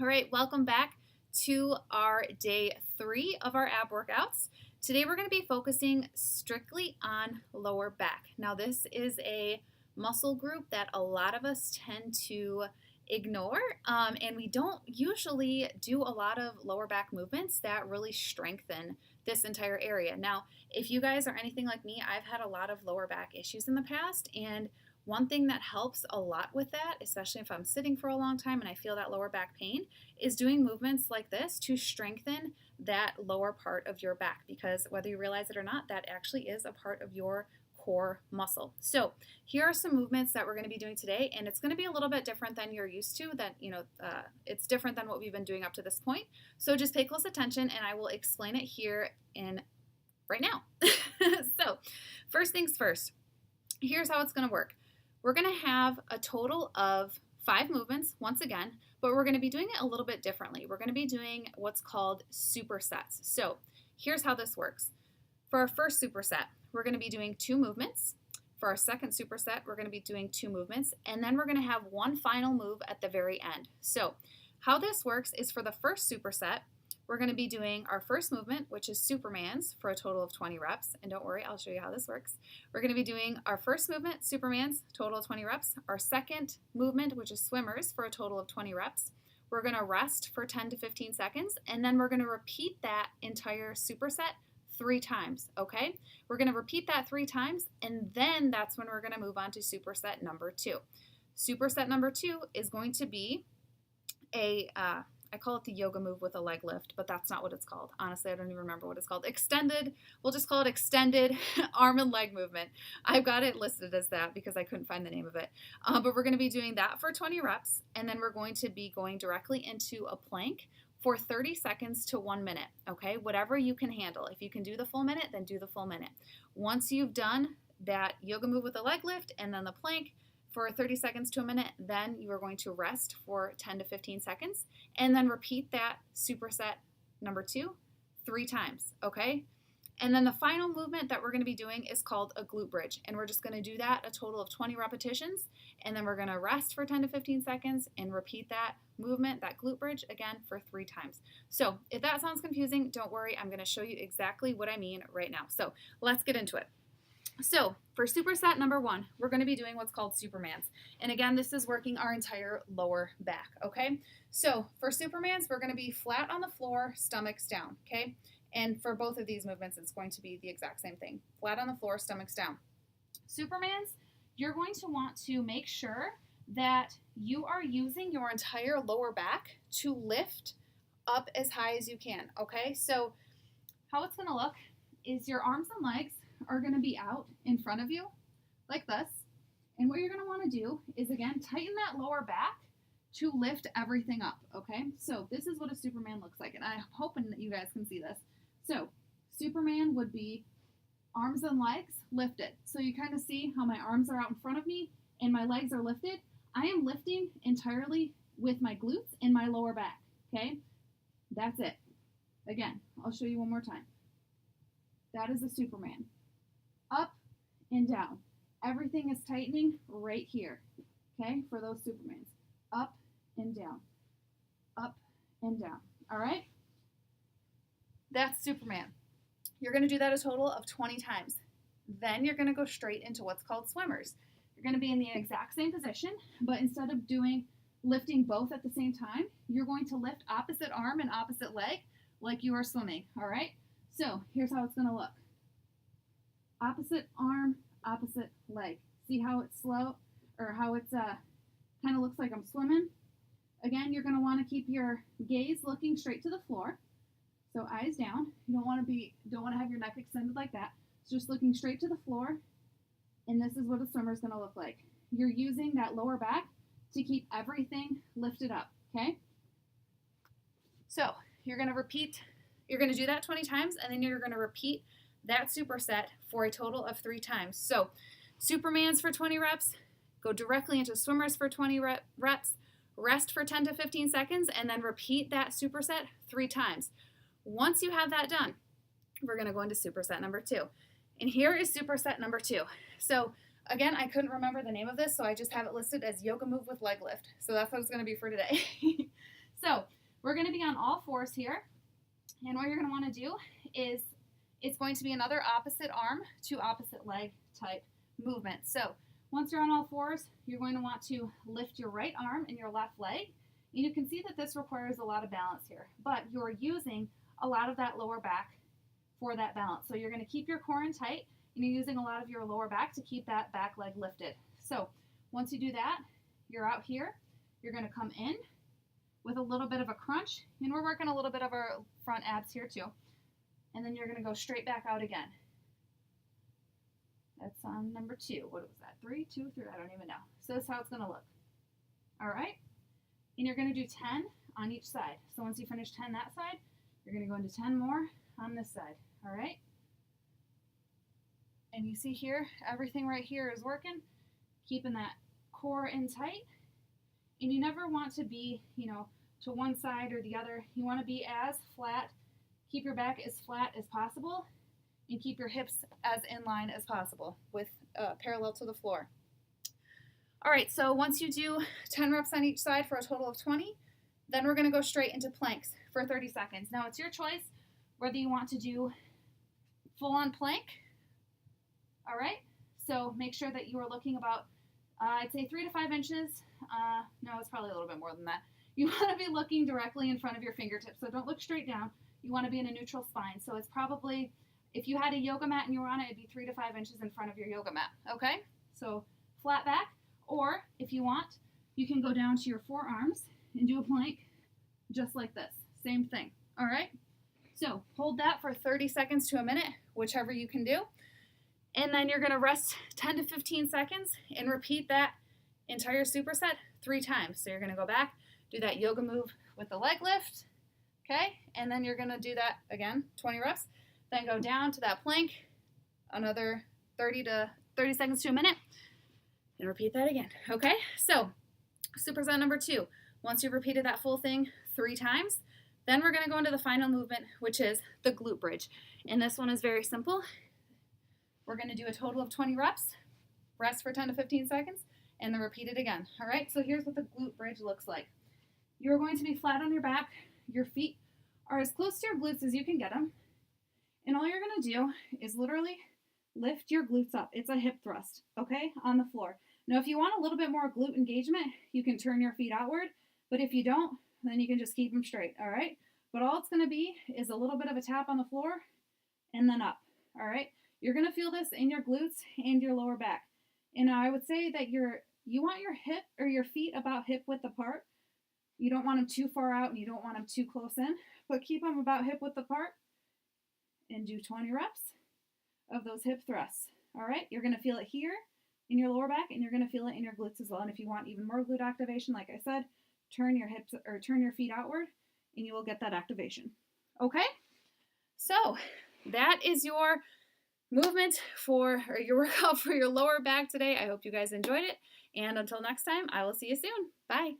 All right, welcome back to our day 3 of our ab workouts. Today we're going to be focusing strictly on lower back. Now this is a muscle group that a lot of us tend to ignore, and we don't usually do a lot of lower back movements that really strengthen this entire area. Now, if you guys are anything like me, I've had a lot of lower back issues in the past, and one thing that helps a lot with that, especially if I'm sitting for a long time and I feel that lower back pain, is doing movements like this to strengthen that lower part of your back, because whether you realize it or not, that actually is a part of your core muscle. So here are some movements that we're going to be doing today, and it's going to be a little bit different than you're used to, it's different than what we've been doing up to this point. So just pay close attention and I will explain it here in right now. So first things first, here's how it's going to work. We're going to have a total of 5 movements once again, but we're going to be doing it a little bit differently. We're going to be doing what's called supersets. So here's how this works. For our first superset, we're going to be doing 2 movements. For our second superset, we're going to be doing 2 movements, and then we're going to have one final move at the very end. So how this works is for the first superset, we're going to be doing our first movement, which is Superman's, for a total of 20 reps. And don't worry, I'll show you how this works. We're going to be doing our first movement, Superman's, total of 20 reps. Our second movement, which is Swimmers, for a total of 20 reps. We're going to rest for 10 to 15 seconds, and then we're going to repeat that entire superset 3 times, okay? We're going to repeat that 3 times, and then that's when we're going to move on to superset number 2. Superset number 2 is going to be I call it the yoga move with a leg lift, but that's not what it's called. Honestly, I don't even remember what it's called. We'll just call it extended arm and leg movement. I've got it listed as that because I couldn't find the name of it. But we're going to be doing that for 20 reps, and then we're going to be going directly into a plank for 30 seconds to 1 minute, okay? Whatever you can handle. If you can do the full minute, then do the full minute. Once you've done that yoga move with a leg lift and then the plank, for 30 seconds to a minute, then you are going to rest for 10 to 15 seconds, and then repeat that superset number 2 3 times, okay? And then the final movement that we're going to be doing is called a glute bridge, and we're just going to do that a total of 20 repetitions, and then we're going to rest for 10 to 15 seconds and repeat that movement, that glute bridge, again for 3 times. So if that sounds confusing, don't worry, I'm going to show you exactly what I mean right now. So let's get into it. So for superset number 1, we're going to be doing what's called Superman's. And again, this is working our entire lower back, okay? So for Superman's, we're going to be flat on the floor, stomachs down, okay? And for both of these movements, it's going to be the exact same thing. Flat on the floor, stomachs down. Superman's, you're going to want to make sure that you are using your entire lower back to lift up as high as you can, okay? So how it's going to look is your arms and legs are going to be out in front of you like this, and what you're going to want to do is, again, tighten that lower back to lift everything up, okay? So this is what a Superman looks like, and I'm hoping that you guys can see this. So Superman would be arms and legs lifted. So you kind of see how my arms are out in front of me and my legs are lifted. I am lifting entirely with my glutes and my lower back, okay? That's it. Again, I'll show you one more time. That is a Superman. Up and down. Everything is tightening right here, okay, for those Supermans. Up and down. Up and down. All right? That's Superman. You're going to do that a total of 20 times. Then you're going to go straight into what's called Swimmers. You're going to be in the exact same position, but instead of lifting both at the same time, you're going to lift opposite arm and opposite leg like you are swimming, all right? So here's how it's going to look. Opposite arm, opposite leg. See how it's slow, or how it's kind of looks like I'm swimming? Again, you're going to want to keep your gaze looking straight to the floor. So eyes down. You don't want to have your neck extended like that. It's just looking straight to the floor, and this is what a swimmer is going to look like. You're using that lower back to keep everything lifted up, okay? So you're going to do that 20 times, and then you're going to repeat that superset for a total of 3 times. So Superman's for 20 reps, go directly into Swimmers for 20 reps, rest for 10 to 15 seconds, and then repeat that superset 3 times. Once you have that done, we're going to go into superset number 2. And here is superset number 2. So again, I couldn't remember the name of this, so I just have it listed as yoga move with leg lift. So that's what it's going to be for today. So we're going to be on all fours here. And what you're going to want to do is it's going to be another opposite arm to opposite leg type movement. So once you're on all fours, you're going to want to lift your right arm and your left leg. And you can see that this requires a lot of balance here, but you're using a lot of that lower back for that balance. So you're going to keep your core in tight, and you're using a lot of your lower back to keep that back leg lifted. So once you do that, you're out here. You're going to come in with a little bit of a crunch, and we're working a little bit of our front abs here too. And then you're going to go straight back out again. That's on number 2. What was that? 3, 2, 3? I don't even know. So that's how it's going to look. All right. And you're going to do 10 on each side. So once you finish 10 that side, you're going to go into 10 more on this side. All right. And you see here, everything right here is working, keeping that core in tight. And you never want to be, to one side or the other. You want to be as flat. Keep your back as flat as possible, and keep your hips as in line as possible with parallel to the floor. All right, so once you do 10 reps on each side for a total of 20, then we're going to go straight into planks for 30 seconds. Now it's your choice whether you want to do full-on plank. All right, so make sure that you are looking about, I'd say 3 to 5 inches. No, it's probably a little bit more than that. You want to be looking directly in front of your fingertips, so don't look straight down. You want to be in a neutral spine. So it's probably, if you had a yoga mat and you were on it, it'd be 3 to 5 inches in front of your yoga mat, okay? So flat back, or if you want, you can go down to your forearms and do a plank just like this. Same thing, all right? So hold that for 30 seconds to a minute, whichever you can do. And then you're going to rest 10 to 15 seconds and repeat that entire superset 3 times. So you're going to go back, do that yoga move with the leg lift, okay? And then you're going to do that again, 20 reps. Then go down to that plank, another 30 seconds to a minute, and repeat that again, okay? So superset number 2. Once you've repeated that full thing 3 times, then we're going to go into the final movement, which is the glute bridge. And this one is very simple. We're going to do a total of 20 reps, rest for 10 to 15 seconds, and then repeat it again. All right, so here's what the glute bridge looks like. You're going to be flat on your back. Your feet are as close to your glutes as you can get them. And all you're going to do is literally lift your glutes up. It's a hip thrust, okay, on the floor. Now, if you want a little bit more glute engagement, you can turn your feet outward. But if you don't, then you can just keep them straight, all right? But all it's going to be is a little bit of a tap on the floor and then up, all right? You're going to feel this in your glutes and your lower back. And I would say that you want your hip or your feet about hip width apart. You don't want them too far out and you don't want them too close in, but keep them about hip width apart and do 20 reps of those hip thrusts. All right, you're going to feel it here in your lower back and you're going to feel it in your glutes as well. And if you want even more glute activation, like I said, turn your hips or turn your feet outward and you will get that activation. Okay, so that is your movement or your workout for your lower back today. I hope you guys enjoyed it. And until next time, I will see you soon. Bye.